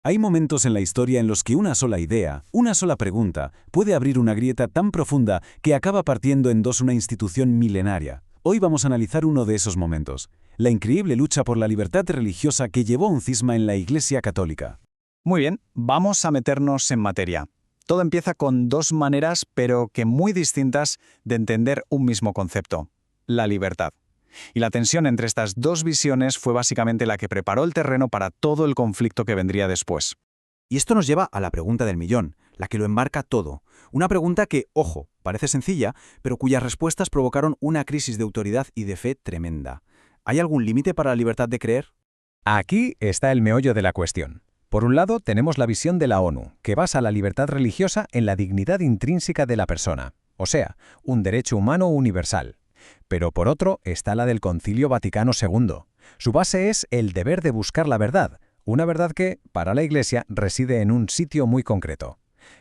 Hay momentos en la historia en los que una sola idea, una sola pregunta, puede abrir una grieta tan profunda que acaba partiendo en dos una institución milenaria. Hoy vamos a analizar uno de esos momentos, la increíble lucha por la libertad religiosa que llevó a un cisma en la Iglesia Católica. Muy bien, vamos a meternos en materia. Todo empieza con dos maneras, pero que muy distintas, de entender un mismo concepto: la libertad. Y la tensión entre estas dos visiones fue básicamente la que preparó el terreno para todo el conflicto que vendría después. Y esto nos lleva a la pregunta del millón, la que lo enmarca todo. Una pregunta que, ojo, parece sencilla, pero cuyas respuestas provocaron una crisis de autoridad y de fe tremenda. ¿Hay algún límite para la libertad de creer? Aquí está el meollo de la cuestión. Por un lado, tenemos la visión de la ONU, que basa la libertad religiosa en la dignidad intrínseca de la persona, o sea, un derecho humano universal. Pero por otro está la del Concilio Vaticano II. Su base es el deber de buscar la verdad, una verdad que, para la Iglesia, reside en un sitio muy concreto.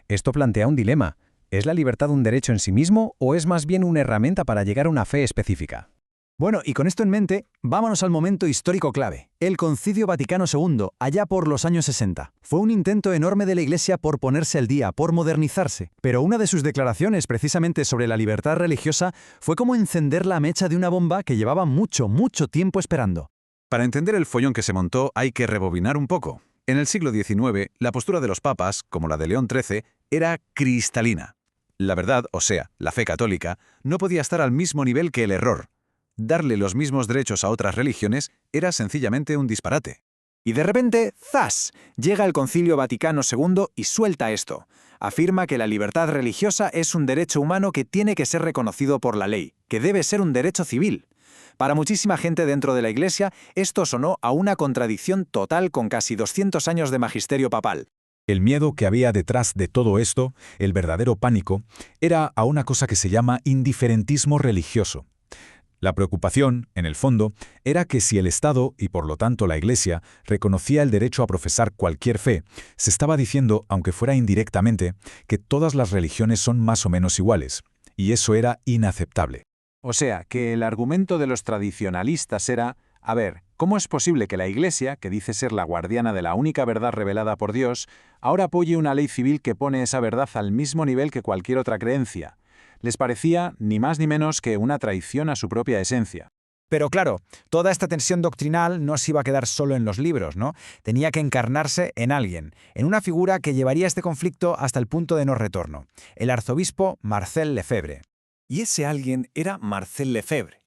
Esto plantea un dilema. ¿Es la libertad un derecho en sí mismo o es más bien una herramienta para llegar a una fe específica? Bueno, y con esto en mente, vámonos al momento histórico clave, el Concilio Vaticano II, allá por los años 60. Fue un intento enorme de la Iglesia por ponerse al día, por modernizarse, pero una de sus declaraciones precisamente sobre la libertad religiosa fue como encender la mecha de una bomba que llevaba mucho tiempo esperando. Para entender el follón que se montó hay que rebobinar un poco. En el siglo XIX, la postura de los papas, como la de León XIII, era cristalina. La verdad, o sea, la fe católica, no podía estar al mismo nivel que el error. Darle los mismos derechos a otras religiones era sencillamente un disparate. Y de repente, ¡zas!, llega el Concilio Vaticano II y suelta esto. Afirma que la libertad religiosa es un derecho humano que tiene que ser reconocido por la ley, que debe ser un derecho civil. Para muchísima gente dentro de la Iglesia, esto sonó a una contradicción total con casi 200 años de magisterio papal. El miedo que había detrás de todo esto, el verdadero pánico, era a una cosa que se llama indiferentismo religioso. La preocupación, en el fondo, era que si el Estado, y por lo tanto la Iglesia, reconocía el derecho a profesar cualquier fe, se estaba diciendo, aunque fuera indirectamente, que todas las religiones son más o menos iguales, y eso era inaceptable. O sea, que el argumento de los tradicionalistas era: a ver, ¿cómo es posible que la Iglesia, que dice ser la guardiana de la única verdad revelada por Dios, ahora apoye una ley civil que pone esa verdad al mismo nivel que cualquier otra creencia? Les parecía ni más ni menos que una traición a su propia esencia. Pero claro, toda esta tensión doctrinal no se iba a quedar solo en los libros, ¿no? Tenía que encarnarse en alguien, en una figura que llevaría este conflicto hasta el punto de no retorno: el arzobispo Marcel Lefebvre. Y ese alguien era Marcel Lefebvre.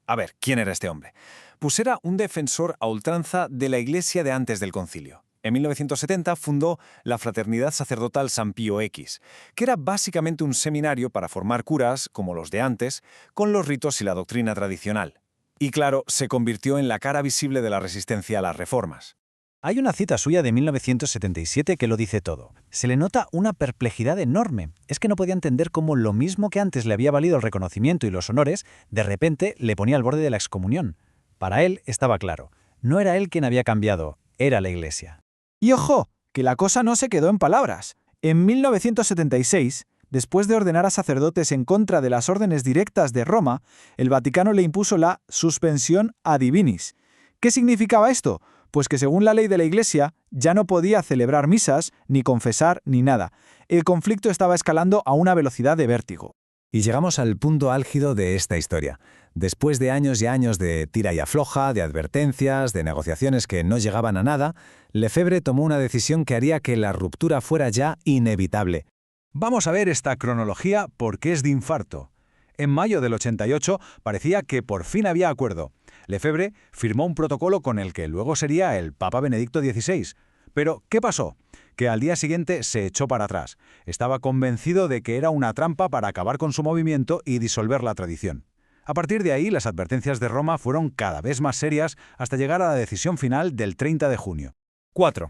A ver, ¿quién era este hombre? Pues era un defensor a ultranza de la Iglesia de antes del concilio. En 1970 fundó la Fraternidad Sacerdotal San Pío X, que era básicamente un seminario para formar curas, como los de antes, con los ritos y la doctrina tradicional. Y claro, se convirtió en la cara visible de la resistencia a las reformas. Hay una cita suya de 1977 que lo dice todo. Se le nota una perplejidad enorme. Es que no podía entender cómo lo mismo que antes le había valido el reconocimiento y los honores, de repente le ponía al borde de la excomunión. Para él estaba claro, no era él quien había cambiado, era la Iglesia. Y ojo, que la cosa no se quedó en palabras. En 1976, después de ordenar a sacerdotes en contra de las órdenes directas de Roma, el Vaticano le impuso la suspensión a divinis. ¿Qué significaba esto? Pues que según la ley de la Iglesia, ya no podía celebrar misas, ni confesar, ni nada. El conflicto estaba escalando a una velocidad de vértigo. Y llegamos al punto álgido de esta historia. Después de años y años de tira y afloja, de advertencias, de negociaciones que no llegaban a nada, Lefebvre tomó una decisión que haría que la ruptura fuera ya inevitable. Vamos a ver esta cronología porque es de infarto. En mayo del 88 parecía que por fin había acuerdo. Lefebvre firmó un protocolo con el que luego sería el Papa Benedicto XVI. Pero, ¿qué pasó? Que al día siguiente se echó para atrás. Estaba convencido de que era una trampa para acabar con su movimiento y disolver la tradición. A partir de ahí, las advertencias de Roma fueron cada vez más serias hasta llegar a la decisión final del 30 de junio. 4.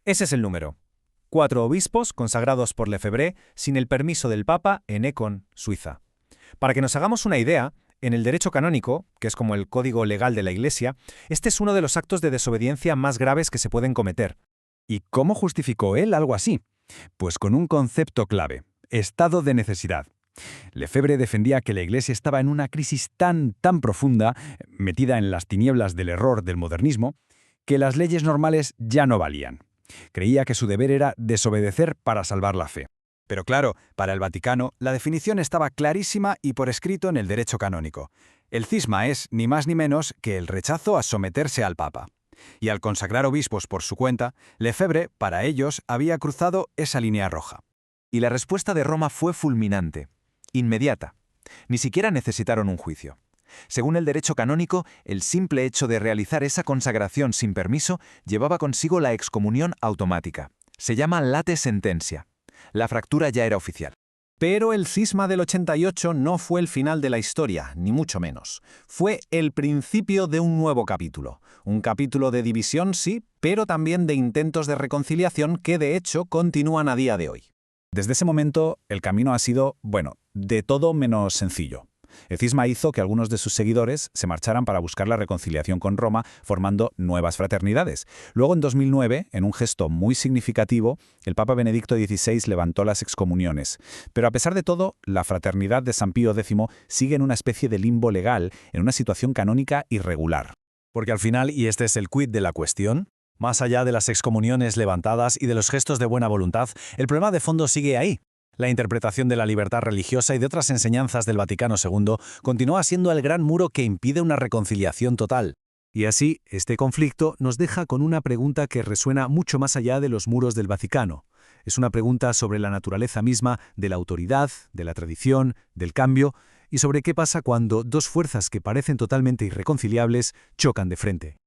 Ese es el número. 4 obispos consagrados por Lefebvre sin el permiso del Papa en Écon, Suiza. Para que nos hagamos una idea, en el derecho canónico, que es como el código legal de la Iglesia, este es uno de los actos de desobediencia más graves que se pueden cometer. ¿Y cómo justificó él algo así? Pues con un concepto clave: estado de necesidad. Lefebvre defendía que la Iglesia estaba en una crisis tan profunda, metida en las tinieblas del error del modernismo, que las leyes normales ya no valían. Creía que su deber era desobedecer para salvar la fe. Pero claro, para el Vaticano, la definición estaba clarísima y por escrito en el derecho canónico. El cisma es, ni más ni menos, que el rechazo a someterse al Papa. Y al consagrar obispos por su cuenta, Lefebvre, para ellos, había cruzado esa línea roja. Y la respuesta de Roma fue fulminante, inmediata. Ni siquiera necesitaron un juicio. Según el derecho canónico, el simple hecho de realizar esa consagración sin permiso llevaba consigo la excomunión automática. Se llama late sentencia. La fractura ya era oficial. Pero el cisma del 88 no fue el final de la historia, ni mucho menos. Fue el principio de un nuevo capítulo. Un capítulo de división, sí, pero también de intentos de reconciliación que de hecho continúan a día de hoy. Desde ese momento, el camino ha sido, de todo menos sencillo. El cisma hizo que algunos de sus seguidores se marcharan para buscar la reconciliación con Roma, formando nuevas fraternidades. Luego, en 2009, en un gesto muy significativo, el Papa Benedicto XVI levantó las excomuniones. Pero a pesar de todo, la fraternidad de San Pío X sigue en una especie de limbo legal, en una situación canónica irregular. Porque al final, y este es el quid de la cuestión, más allá de las excomuniones levantadas y de los gestos de buena voluntad, el problema de fondo sigue ahí. La interpretación de la libertad religiosa y de otras enseñanzas del Vaticano II continúa siendo el gran muro que impide una reconciliación total. Y así, este conflicto nos deja con una pregunta que resuena mucho más allá de los muros del Vaticano. Es una pregunta sobre la naturaleza misma de la autoridad, de la tradición, del cambio, y sobre qué pasa cuando dos fuerzas que parecen totalmente irreconciliables chocan de frente.